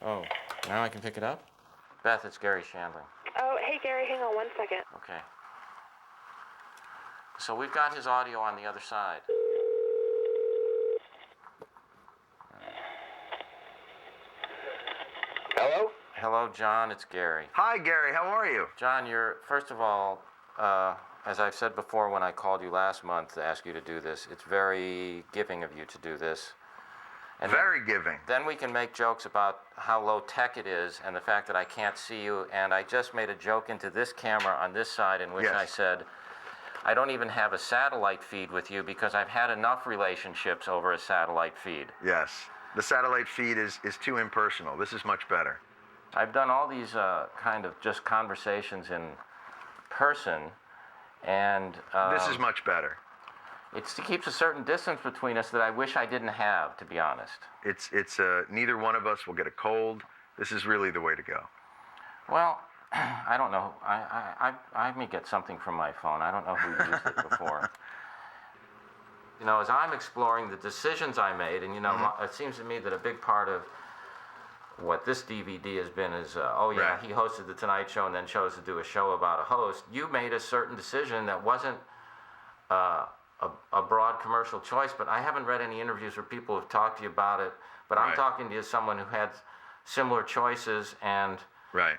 Oh, now I can pick it up? Beth, it's Garry Shandling. Oh, hey, Garry, hang on 1 second. Okay. So we've got his audio on the other side. Hello? Hello, John, it's Garry. Hi, Garry. How are you? John, first of all, as I've said before when I called you last month to ask you to do this, it's very giving of you to do this. And Very giving. Then we can make jokes about how low tech it is and the fact that I can't see you. And I just made a joke into this camera on this side in which Yes. I said, I don't even have a satellite feed with you because I've had enough relationships over a satellite feed. Yes. The satellite feed is too impersonal. This is much better. I've done all these kind of just conversations in person, and This is much better. it keeps a certain distance between us that I wish I didn't have, to be honest. It's neither one of us will get a cold. This is really the way to go. Well, I don't know. I may get something from my phone. I don't know who used it before. You know, as I'm exploring the decisions I made, and you know, it seems to me that a big part of what this DVD has been is, Right. he hosted the Tonight Show and then chose to do a show about a host. You made a certain decision that wasn't a broad commercial choice, but I haven't read any interviews where people have talked to you about it. But I'm Right. talking to you as someone who had similar choices and Right.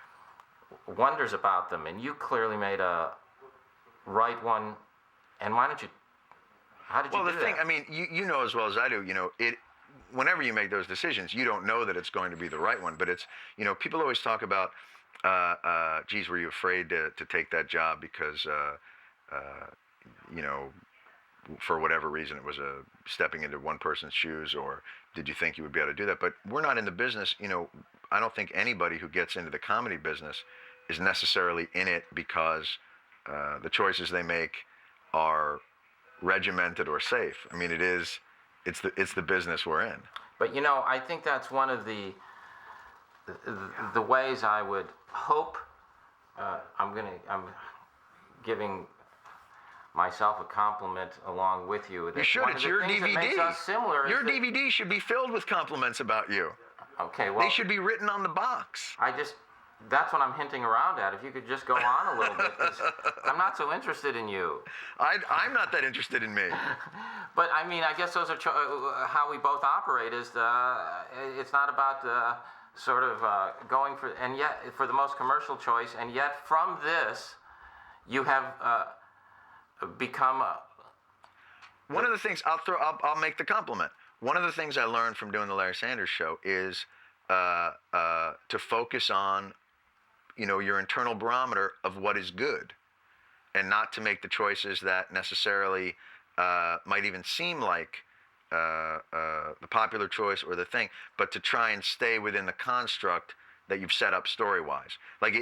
wonders about them, and you clearly made a right one. And why don't you? How did you Well, do the thing, that? I mean, you know as well as I do, you know, whenever you make those decisions, you don't know that it's going to be the right one. But it's, you know, people always talk about, geez, were you afraid to take that job because, you know, for whatever reason, it was stepping into one person's shoes, or did you think you would be able to do that? But we're not in the business, you know, I don't think anybody who gets into the comedy business is necessarily in it because the choices they make are regimented or safe. I mean, it's the business we're in. But you know, I think that's one of the ways I would hope. I'm giving myself a compliment along with you. You should. One of It's the your things that DVD. makes us similar is Your that- DVD should be filled with compliments about you. Okay, well, They should be written on the box. that's what I'm hinting around at. If you could just go on a little bit, 'cause I'm not so interested in you. I'm not that interested in me. But I mean, I guess those are how we both operate. Is it's not about sort of going for, and yet for the most commercial choice, and yet from this, you have become. One of the things I'll make the compliment. One of the things I learned from doing the Larry Sanders Show is to focus on, you know, your internal barometer of what is good, and not to make the choices that necessarily might even seem like the popular choice or the thing, but to try and stay within the construct that you've set up story-wise. Like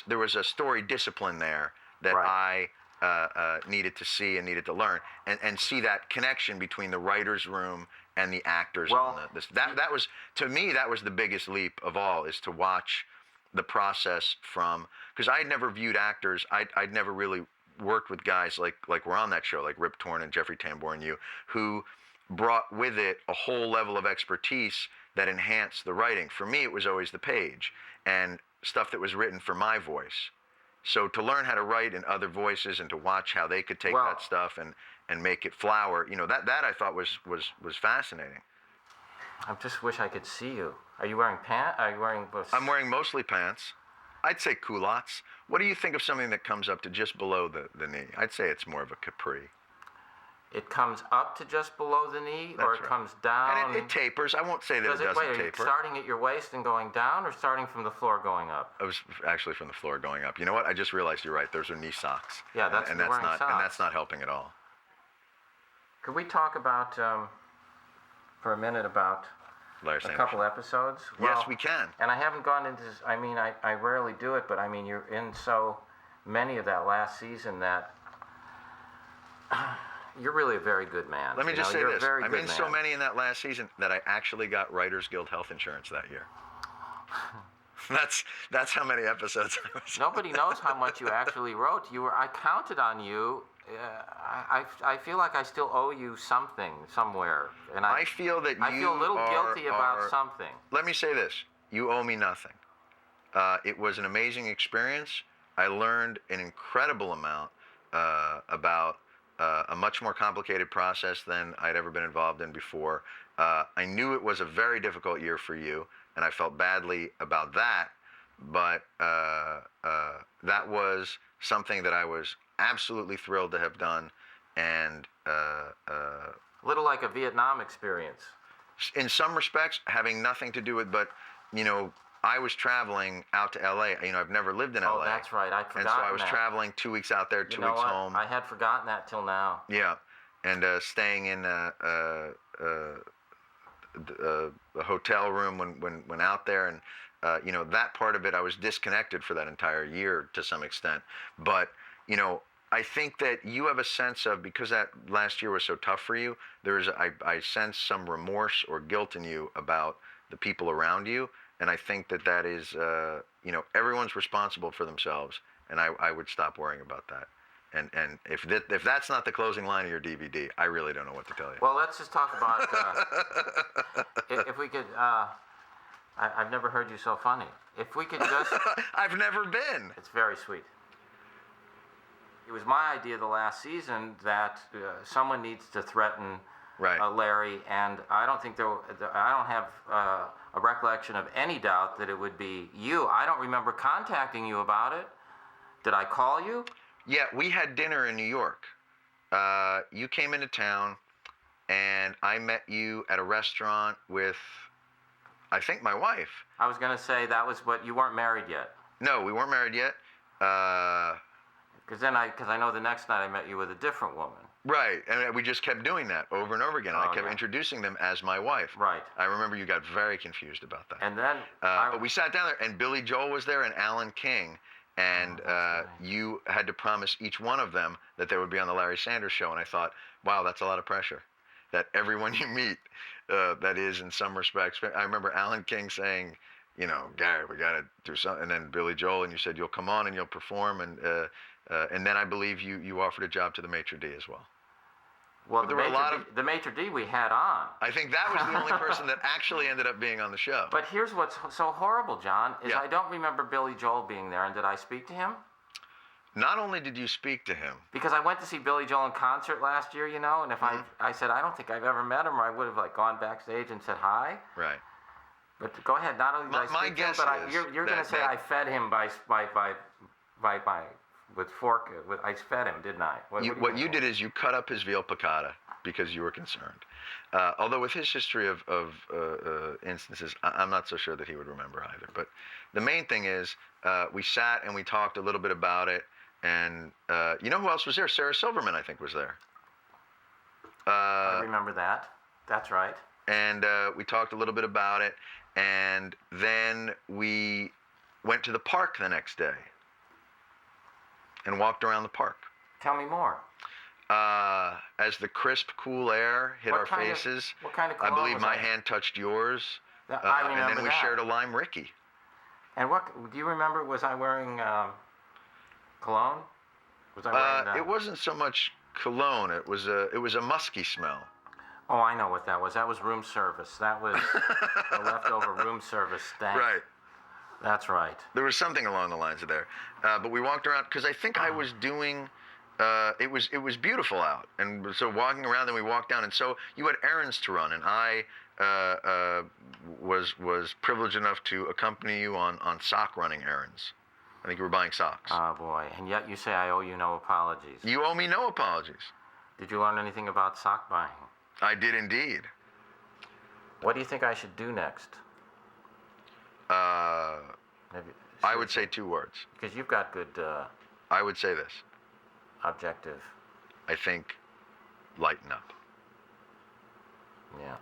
there was a story discipline there that Right. I needed to see and needed to learn, and see that connection between the writer's room and the actors. Well, on that was, to me, that was the biggest leap of all, is to watch the process from, because I had never viewed actors, I'd never really worked with guys like we're on that show, like Rip Torn and Jeffrey Tambor and you, who brought with it a whole level of expertise that enhanced the writing. For me, it was always the page and stuff that was written for my voice. So to learn how to write in other voices and to watch how they could take that stuff and make it flower, you know, that I thought was fascinating. I just wish I could see you. Are you wearing pants? Are you wearing? I'm wearing mostly pants. I'd say culottes. What do you think of something that comes up to just below the knee? I'd say it's more of a capri. It comes up to just below the knee, or it right. comes down? And it tapers. I won't say that it doesn't wait, are you taper. starting at your waist and going down, or starting from the floor going up? I was actually from the floor going up. You know what? I just realized you're right. Those are knee socks. Yeah, that's and you're that's wearing not socks. and that's not helping at all. Could we talk about for a minute about Larry a Sanders. couple episodes? Yes, we can. And I haven't gone into this. I mean, I rarely do it, but I mean, you're in so many of that last season that you're really a very good man. Let me just say you're this. A very I'm good in man. so many in that last season that I actually got Writers Guild health insurance that year. That's how many episodes I was. Nobody knows how much you actually wrote. I counted on you. I feel like I still owe you something somewhere, and I feel that I feel a little guilty about are- something. Let me say this. you owe me nothing. It was an amazing experience. I learned an incredible amount about a much more complicated process than I'd ever been involved in before. I knew it was a very difficult year for you, and I felt badly about that, but that was something that I was absolutely thrilled to have done, and Little like a Vietnam experience. in some respects, having nothing to do with, but, you know, I was traveling out to LA. You know, I've never lived in LA. Oh, that's right. I'd forgotten And so I was that. traveling 2 weeks out there, 2 You know weeks what? home. I had forgotten that till now. Yeah, and staying in a hotel room when out there, and you know, that part of it, I was disconnected for that entire year to some extent. But you know, I think that you have a sense of, because that last year was so tough for you, I sense some remorse or guilt in you about the people around you, and I think that is you know, everyone's responsible for themselves, and I would stop worrying about that. And if that's not the closing line of your DVD, I really don't know what to tell you. Well, let's just talk about if we could. I've never heard you so funny. If we could just. I've never been. It's very sweet. It was my idea the last season that someone needs to threaten Right. Larry, and I don't think I don't have a recollection of any doubt that it would be you. I don't remember contacting you about it. Did I call you? Yeah, we had dinner in New York. You came into town, and I met you at a restaurant with, I think, my wife. I was going to say that was what you weren't married yet. No, we weren't married yet. Because I know the next night I met you with a different woman. Right, and we just kept doing that over and over again. And I kept introducing them as my wife. Right. I remember you got very confused about that. And then, but we sat down there, and Billy Joel was there, and Alan King. And you had to promise each one of them that they would be on the Larry Sanders Show. And I thought, wow, that's a lot of pressure. That everyone you meet, that is in some respects. I remember Alan King saying, you know, Gary, we got to do something. And then Billy Joel, and you said, you'll come on and you'll perform. And then I believe you offered a job to the maitre d' as well. Well, the maitre d' we had on. I think that was the only person that actually ended up being on the show. But here's what's so horrible, John, is Yeah. I don't remember Billy Joel being there. And did I speak to him? Not only did you speak to him. Because I went to see Billy Joel in concert last year, you know, and if I said, I don't think I've ever met him, or I would have gone backstage and said hi. Right. But go ahead, not only did I speak to him, but you're going to say I fed him with fork. I fed him, didn't I? What you did is you cut up his veal piccata because you were concerned. Although with his history of instances, I'm not so sure that he would remember either. But the main thing is we sat and we talked a little bit about it. And you know who else was there? Sarah Silverman, I think, was there. I remember that. That's right. And we talked a little bit about it. And then we went to the park the next day and walked around the park. Tell me more. As the crisp, cool air hit our faces, what kind of I cologne believe was my that? hand touched yours. I remember and then we that. shared a lime Ricky. And what do you remember? Was I wearing cologne? Was I wearing that? It wasn't so much cologne. It was a musky smell. Oh, I know what that was. That was room service. That was the leftover room service stank. Right. That's right. There was something along the lines of there. But we walked around because I think I was doing. It was beautiful out, and so walking around, then we walked down, and so you had errands to run, and I was privileged enough to accompany you on sock running errands. I think you were buying socks. Oh boy! And yet you say I owe you no apologies. You owe me no apologies. Did you learn anything about sock buying? I did indeed. What do you think I should do next? I would say 2 words. Because you've got good I would say this. objective. I think lighten up. Yeah.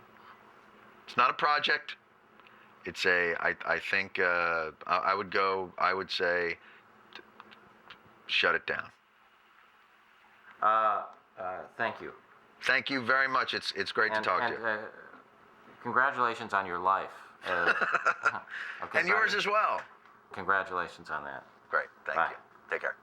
It's not a project. It's I think I would say shut it down. Thank you. Thank you very much. It's great to talk to you. Congratulations on your life. Okay, and yours as well. Congratulations on that. Great. Thank Bye. you. Take care.